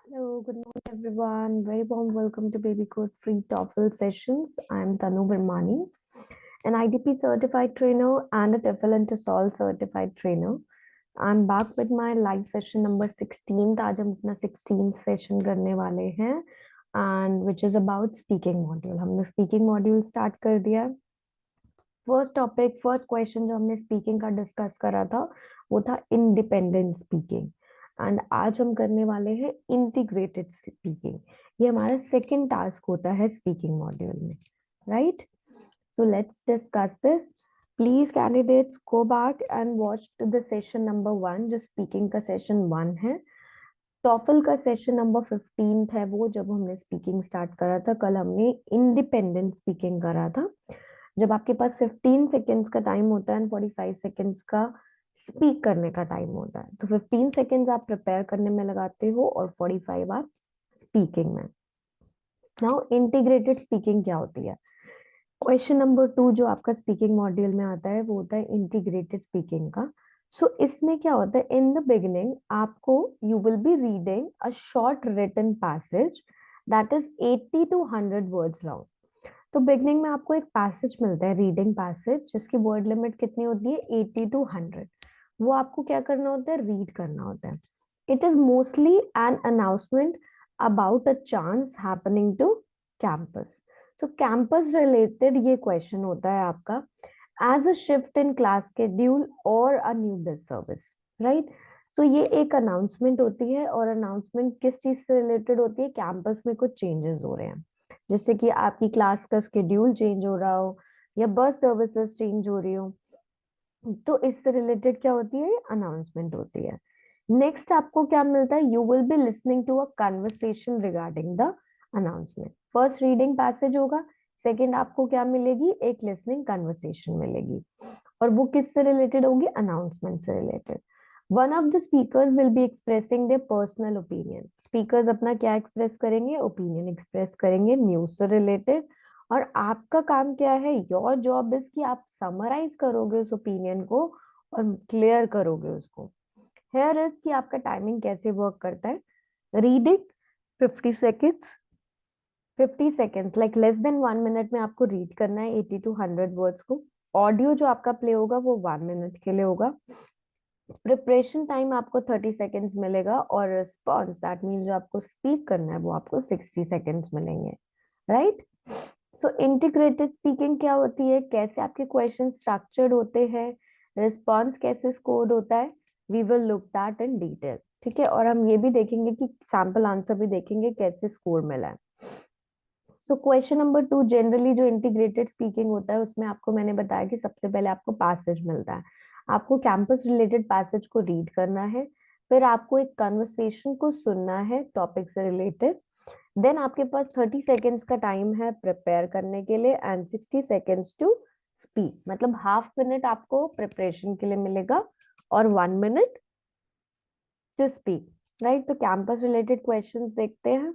Hello, good morning everyone. Very warm welcome to Baby Code Free TOEFL sessions. I'm Tanu Virmani, an IDP certified trainer and a TOEFL and TESOL certified trainer. I'm back with my live session number 16. आज हम अपना 16th session करने वाले हैं and which is about speaking module. हमने speaking module start कर दिया है. फर्स्ट क्वेश्चन जो हमने स्पीकिंग का डिस्कस करा था वो था इंडिपेंडेंट स्पीकिंग एंड आज हम करने वाले हैं इंटीग्रेटेड स्पीकिंग. ये हमारा सेकंड टास्क होता है स्पीकिंग मॉड्यूल में, right? So let's discuss this. Please candidates go back and watch the session number 1 जो स्पीकिंग का सेशन 1 है. टॉफल का सेशन नंबर 15 है वो जब हमने स्पीकिंग स्टार्ट करा था. कल हमने इंडिपेंडेंट स्पीकिंग करा था. जब आपके पास 15 सेकेंड्स का टाइम होता है एंड 45 सेकेंड्स का स्पीक करने का टाइम होता है, तो 15 सेकेंड्स आप प्रिपेयर करने में लगाते हो और 45 आप स्पीकिंग में. नाउ इंटीग्रेटेड स्पीकिंग क्या होती है? क्वेश्चन नंबर 2 जो आपका स्पीकिंग मॉड्यूल में आता है वो होता है इंटीग्रेटेड स्पीकिंग का. इसमें क्या होता है, इन द बिगिनिंग आपको you will be reading a short written passage that is 80 to 100 words long. तो बिगनिंग में आपको एक पैसेज मिलता है, रीडिंग पैसेज, जिसकी वर्ड लिमिट कितनी होती है? 80 to 100. वो आपको क्या करना होता है? रीड करना होता है. It is mostly an announcement about a chance happening to campus. तो कैंपस रिलेटेड ये क्वेश्चन होता है आपका, as a shift in class schedule और a new bus service, right? तो ये एक अनाउंसमेंट होती है और अनाउंसमेंट किस चीज से रिलेटेड होती है? कैंपस में कुछ चेंजेस हो रहे हैं, जैसे कि आपकी क्लास का शेड्यूल चेंज हो रहा हो या बस सर्विसेज चेंज हो रही हो. तो इससे रिलेटेड क्या होती है? अनाउंसमेंट होती है. नेक्स्ट आपको क्या मिलता है? You will be listening to a conversation regarding the announcement. First reading passage होगा, सेकंड आपको क्या मिलेगी? एक लिसनिंग कन्वर्सेशन मिलेगी और वो किससे रिलेटेड होगी? अनाउंसमेंट से related. One of the speakers will be expressing their personal opinion. Speakers अपना क्या एक्सप्रेस करेंगे? ओपिनियन एक्सप्रेस करेंगे न्यूज से रिलेटेड. और आपका काम क्या है? योर जॉब इज कि आप समराइज करोगे उस ओपिनियन को और क्लियर करोगे उसको. हेयर इज कि आपका टाइमिंग कैसे वर्क करता है. Reading 50 seconds, 50 seconds like less than 1 minute में आपको रीड करना है 80 to 100 वर्ड्स को. ऑडियो जो आपका प्ले होगा वो 1 मिनट के लिए होगा. प्रिपरेशन टाइम आपको 30 सेकेंड्स मिलेगा और रिस्पॉन्स दैट मीन्स जो आपको स्पीक करना है वो आपको 60 सेकेंड्स मिलेंगे, राइट? सो इंटीग्रेटेड स्पीकिंग क्या होती है? कैसे आपके क्वेश्चन स्ट्रक्चर्ड होते हैं, रिस्पॉन्स कैसे स्कोर्ड होता है, we will look that in detail. ठीक है, और हम ये भी देखेंगे कि सैंपल आंसर भी देखेंगे कैसे स्कोर मिला है. सो क्वेश्चन नंबर 2 जनरली जो इंटीग्रेटेड स्पीकिंग होता है उसमें आपको मैंने बताया कि सबसे पहले आपको पैसेज मिलता है. आपको कैंपस रिलेटेड पैसेज को रीड करना है, फिर आपको एक कन्वर्सेशन को सुनना है टॉपिक से रिलेटेड. देन आपके पास 30 सेकेंड्स का टाइम है प्रिपेयर करने के लिए एंड 60 सेकेंड्स टू स्पीक. मतलब हाफ मिनट आपको प्रिपरेशन के लिए मिलेगा और 1 मिनट टू स्पीक, राइट? तो कैंपस रिलेटेड क्वेश्चंस देखते हैं.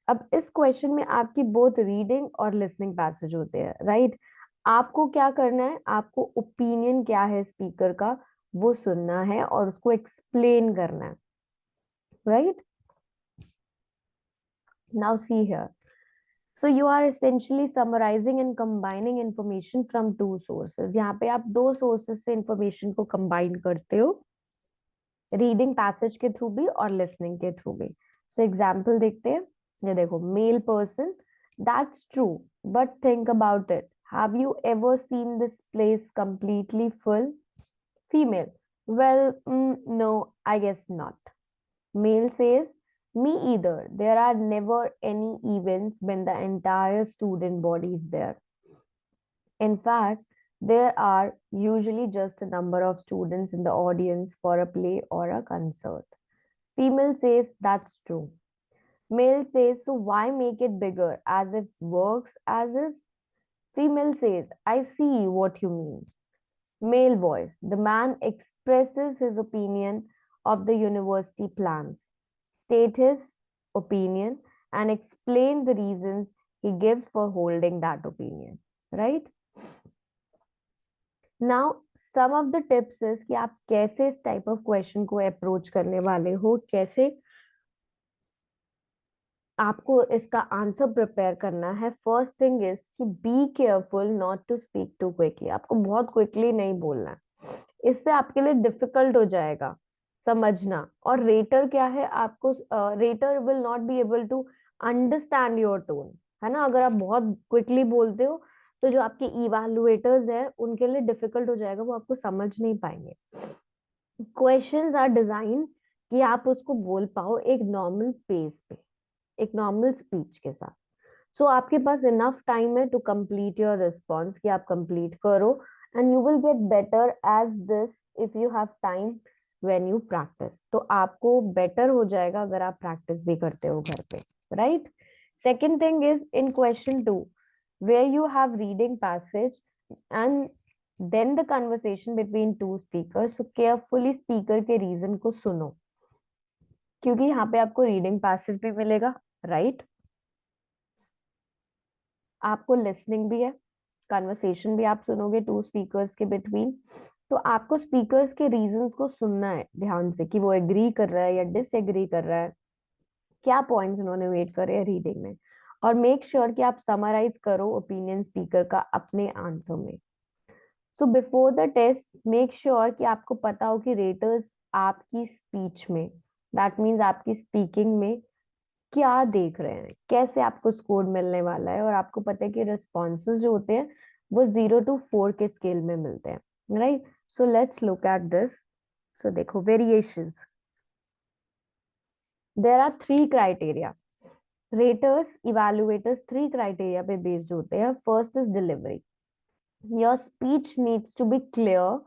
अब इस क्वेश्चन में आपकी बोथ रीडिंग और लिसनिंग पैसेज होते हैं, राइट? आपको क्या करना है? आपको ओपिनियन क्या है स्पीकर का वो सुनना है और उसको एक्सप्लेन करना है, right? Now see here. So you are essentially summarizing and combining information from two sources. यहाँ पे आप दो sources से information को combine करते हो, रीडिंग पैसेज के थ्रू भी और लिसनिंग के थ्रू भी. सो एग्जाम्पल देखते हैं. ये देखो, male person, that's true but think about it, have you ever seen this place completely full? Female, well no, I guess not. Male says, me either. There are never any events when the entire student body is there. In fact, there are usually just a number of students in the audience for a play or a concert. Female says, that's true. Male says, so why make it bigger as if works as is? Female says, I see what you mean. Male voice, the man expresses his opinion of the university plans, state his opinion, and explain the reasons he gives for holding that opinion, right? Now some of the tips is कि आप कैसे इस type of question को approach करने वाले हो, कैसे आपको इसका आंसर प्रिपेयर करना है। फर्स्ट थिंग इज कि be careful not to speak too quickly. आपको बहुत क्विकली नहीं बोलना है, इससे आपके लिए डिफिकल्ट हो जाएगा समझना। और रेटर क्या है, आपको rater will not be able to understand your tone, है ना। अगर आप बहुत क्विकली बोलते हो तो जो आपके इवैल्यूएटर्स हैं उनके लिए डिफिकल्ट हो जाएगा, वो आपको समझ नहीं पाएंगे। क्वेश्चंस आर डिजाइन कि आप उसको बोल पाओ एक नॉर्मल पेस पे, एक नॉर्मल स्पीच के साथ। सो आपके पास इनफ टाइम है टू कंप्लीट योर रिस्पॉन्स, कि आप कंप्लीट करो, and you will get better as this if you have time when you practice. तो आपको बेटर हो जाएगा अगर आप प्रैक्टिस भी करते हो घर पे, right. Second thing is in question 2 where you have reading passage and then the conversation between two speakers, so carefully speaker के रीजन को सुनो, क्योंकि यहाँ पे आपको रीडिंग पैसेज भी मिलेगा, राइट। आपको लिसनिंग भी है, कन्वर्सेशन भी आप सुनोगे टू स्पीकर्स के बिटवीन। तो आपको स्पीकर्स के रीजंस को सुनना है ध्यान से, कि वो एग्री कर रहा है या डिसएग्री कर रहा है, क्या पॉइंट्स उन्होंने वेट करे हैं रीडिंग में। और मेक श्योर कि आप समराइज करो ओपिनियन स्पीकर का अपने आंसर में। So before the test make sure कि आपको पता हो कि रेटर्स आपकी स्पीच में, दैट मीन्स आपकी स्पीकिंग में क्या देख रहे हैं, कैसे आपको स्कोर मिलने वाला है। और आपको पता है कि रिस्पॉन्सेज जो होते हैं वो 0 to 4 के स्केल में मिलते हैं, right. So let's look at this. So देखो variations, there are 3 criteria. Raters evaluators 3 criteria पे बेस्ड होते हैं। First is delivery, your speech needs to be clear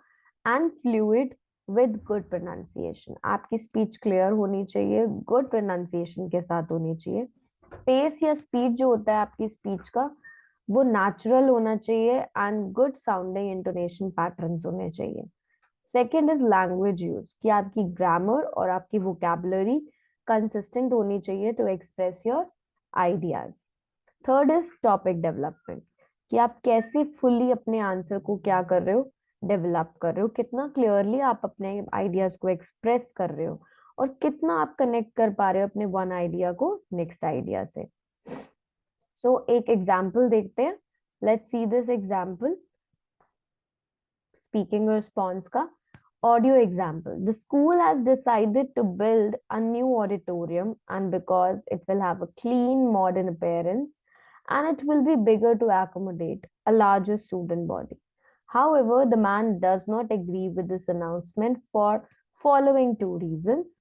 and fluid with good pronunciation. आपकी speech clear होनी चाहिए, good pronunciation के साथ होनी चाहिए। पेस या स्पीड जो होता है आपकी स्पीच का, वो नेचुरल होना चाहिए and good sounding intonation patterns होने चाहिए। सेकेंड इज लैंग्वेज यूज, कि आपकी ग्रामर और आपकी वोकैबुलरी कंसिस्टेंट होनी चाहिए to express your ideas. Third is topic development, कि आप कैसे फुल्ली अपने आंसर को क्या कर रहे हो, डेवलप कर रहे हो, कितना क्लियरली आप अपने आइडियाज को एक्सप्रेस कर रहे हो, और कितना आप कनेक्ट कर पा रहे हो अपने वन आइडिया को नेक्स्ट आइडिया से। सो एक एग्जाम्पल देखते हैं, let's see this example, speaking response का audio example. The school has decided to build a new auditorium, and because it will have a clean modern appearance and it will be bigger to accommodate a larger student body. However, the man does not agree with this announcement for following 2 reasons.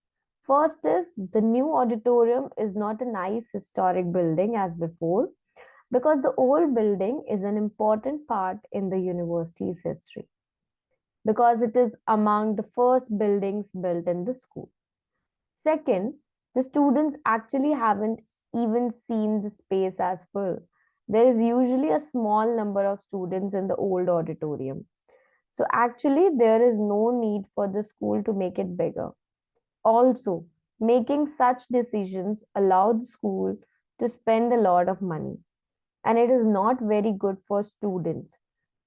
First is the new auditorium is not a nice historic building as before, because the old building is an important part in the university's history, because it is among the first buildings built in the school. Second, the students actually haven't even seen the space as full. There is usually a small number of students in the old auditorium. So, actually, there is no need for the school to make it bigger. Also, making such decisions allow the school to spend a lot of money, and it is not very good for students,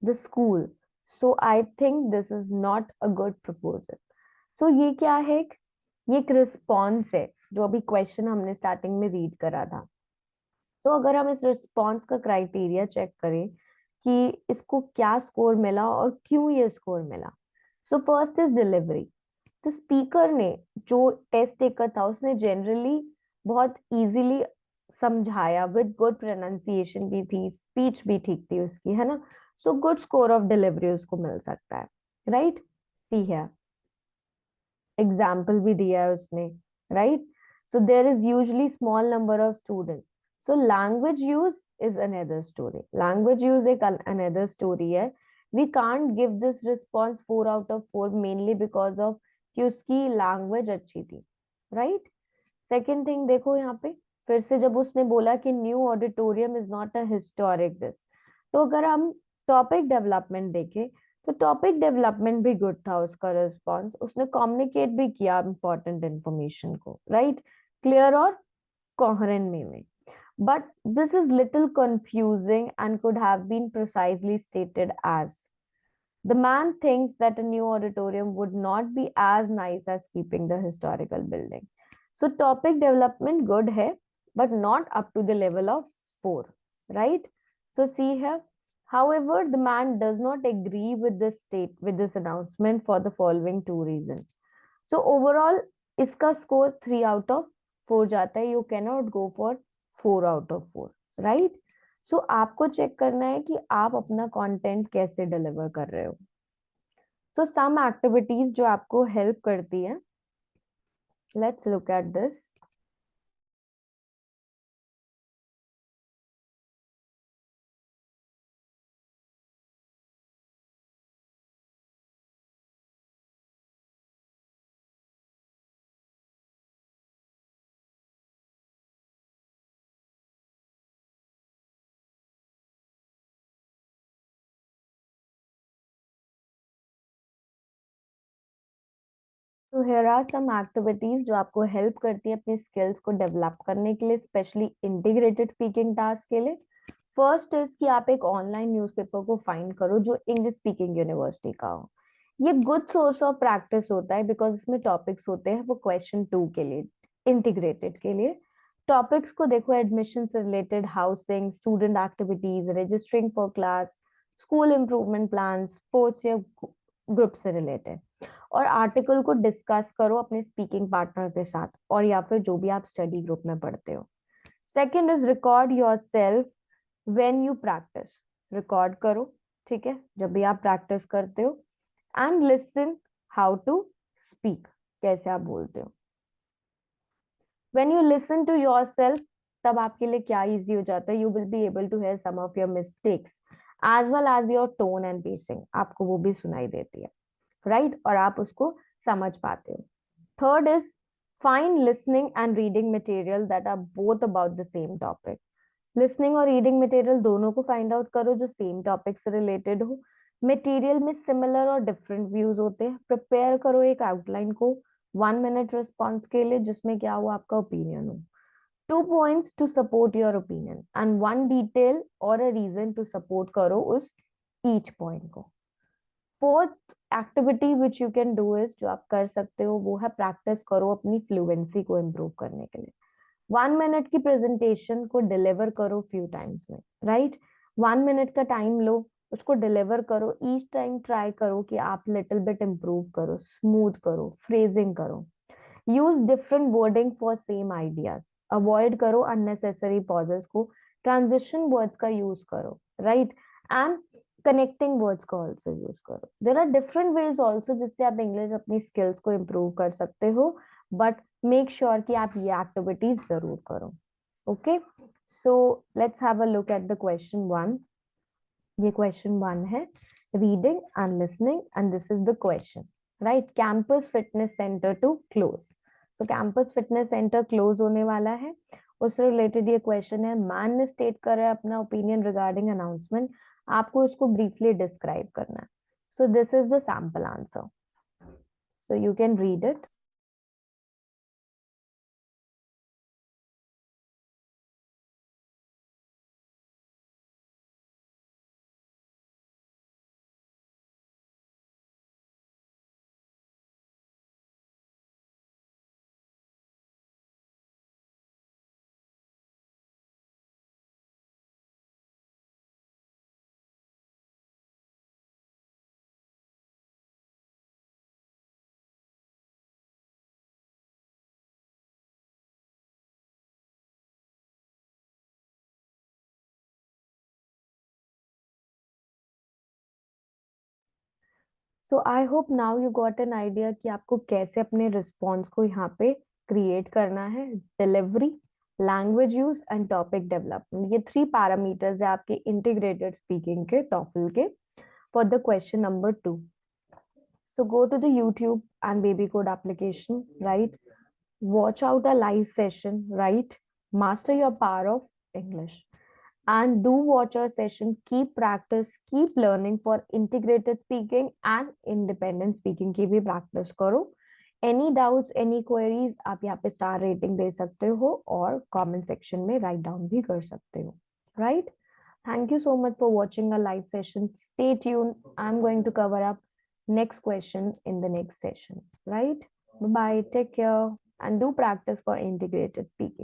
the school. So I think this is not a good proposal. So ये क्या है, ये एक response है जो अभी question हमने starting में रीड करा था। तो अगर हम इस रिस्पॉन्स का क्राइटेरिया चेक करें कि इसको क्या स्कोर मिला और क्यों ये स्कोर मिला। So first is delivery. तो स्पीकर ने जो टेस्ट टेकर था उसने जनरली बहुत इजीली समझाया, विद गुड प्रोनाउंसिएशन भी थी, स्पीच भी ठीक थी उसकी, है ना। So good score of delivery उसको मिल सकता है, राइट। सी है एग्जाम्पल भी दिया है उसने, right. So there is usually small number of student. So language use is another story, language use एक अनदर स्टोरी है। We can't give this response 4 out of 4 mainly because of कि उसकी language अच्छी थी, राइट। सेकेंड थिंग देखो यहाँ पे फिर से, जब उसने बोला कि new auditorium is not a historic this, तो अगर हम टॉपिक डेवलपमेंट देखें तो टॉपिक डेवलपमेंट भी गुड था उसका रिस्पॉन्स, उसने कम्युनिकेट भी किया इंपॉर्टेंट इंफॉर्मेशन को, राइट, क्लियर और कोहेरेंट में। But this is little confusing and could have been precisely stated as the man thinks that a new auditorium would not be as nice as keeping the historical building. So topic development good है, but not up to the level of 4, right? So see here, however, the man does not agree with this announcement for the following 2 reasons. So overall, इसका score 3 out of 4 जाता है. You cannot go for 4 out of 4, right? So आपको check करना है कि आप अपना content कैसे डिलीवर कर रहे हो. So some activities जो आपको हेल्प करती है. Let's look at this. तो here are some activities जो आपको हेल्प करती है अपनी स्किल्स को डेवलप करने के लिए, स्पेशली इंटीग्रेटेड स्पीकिंग टास्क के लिए. फर्स्ट इज कि आप एक ऑनलाइन न्यूज़पेपर को फाइंड करो जो इंग्लिश स्पीकिंग यूनिवर्सिटी का हो. ये गुड सोर्स ऑफ प्रैक्टिस होता है बिकॉज इसमें टॉपिक्स होते हैं वो क्वेश्चन 2 के लिए, इंटीग्रेटेड के लिए. टॉपिक्स को देखो, एडमिशन से related, housing, student activities, registering for class, school improvement plan, sports या ग्रुप से रिलेटेड. और आर्टिकल को डिस्कस करो अपने स्पीकिंग पार्टनर के साथ और या फिर जो भी आप स्टडी ग्रुप में पढ़ते हो. Second is record yourself when you practice. Record करो, ठीक है, जब भी आप प्रैक्टिस करते हो. And listen how to speak, कैसे आप बोलते हो. When you listen to yourself, तब आपके लिए क्या इजी हो जाता है, you will be able to hear some of your mistakes as well as your tone and pacing. आपको वो भी सुनाई देती है, राइट, और आप उसको समझ पाते हो. Third is find listening and reading material that are both about the same topic. Listening और रीडिंग मटेरियल दोनों को फाइंड आउट करो जो सेम टॉपिक से रिलेटेड हो. मटेरियल में सिमिलर और डिफरेंट व्यूज होते हैं. प्रिपेयर करो एक आउटलाइन को 1 मिनट रिस्पॉन्स के लिए जिसमें क्या हो, आपका ओपिनियन हो. 2 points to support your opinion and 1 detail or a reason to support करो उस each point को. Fourth activity which you can do is, जो आप कर सकते हो वो है प्रैक्टिस करो अपनी फ्लुएंसी को इम्प्रूव करने के लिए. 1 मिनट की प्रेजेंटेशन को डिलीवर करो फ्यू टाइम्स में, राइट. 1 मिनट का टाइम लो, उसको डिलीवर करो. ईच टाइम ट्राई करो कि आप लिटिल बिट इम्प्रूव करो, स्मूथ करो, फ्रेजिंग करो. Use different wording for same ideas. Avoid करो अननेसेसरी पॉजेस को. ट्रांजिशन वर्ड्स का यूज करो, राइट. एंड कनेक्टिंग वर्ड्स का ऑल्सो यूज करो. There are different ways also जिससे आप इंग्लिश अपनी स्किल्स को इम्प्रूव कर सकते हो, बट मेक श्योर कि आप ये एक्टिविटीज जरूर करो. Okay, so let's have a look at the question 1. ये क्वेश्चन 1 है, reading and listening, and this is the question, right. Campus fitness centre to close. तो कैंपस फिटनेस सेंटर क्लोज होने वाला है, उससे रिलेटेड ये क्वेश्चन है. मैन ने स्टेट करा है अपना ओपिनियन रिगार्डिंग अनाउंसमेंट. आपको इसको ब्रीफली डिस्क्राइब करना है. So this is the sample answer, so you can read it. So I hope now you got an idea कि आपको कैसे अपने रिस्पॉन्स को यहाँ पे क्रिएट करना है. Delivery, language use and topic development, ये 3 पैरामीटर्स है आपके इंटीग्रेटेड स्पीकिंग के, टॉफल के, for the question 2. So go to the YouTube and Baby Code application, right? Watch out a live session, right? Master your power of English. And do watch your session. Keep practice, keep learning for integrated speaking and independent speaking की भी practice करो. Any doubts, any queries, आप यहाँ पे star rating दे सकते हो और comment section में write down भी कर सकते हो, right? Thank you so much for watching a live session. Stay tuned. I'm going to cover up next question in the next session, right? Bye bye, take care, and do practice for integrated speaking.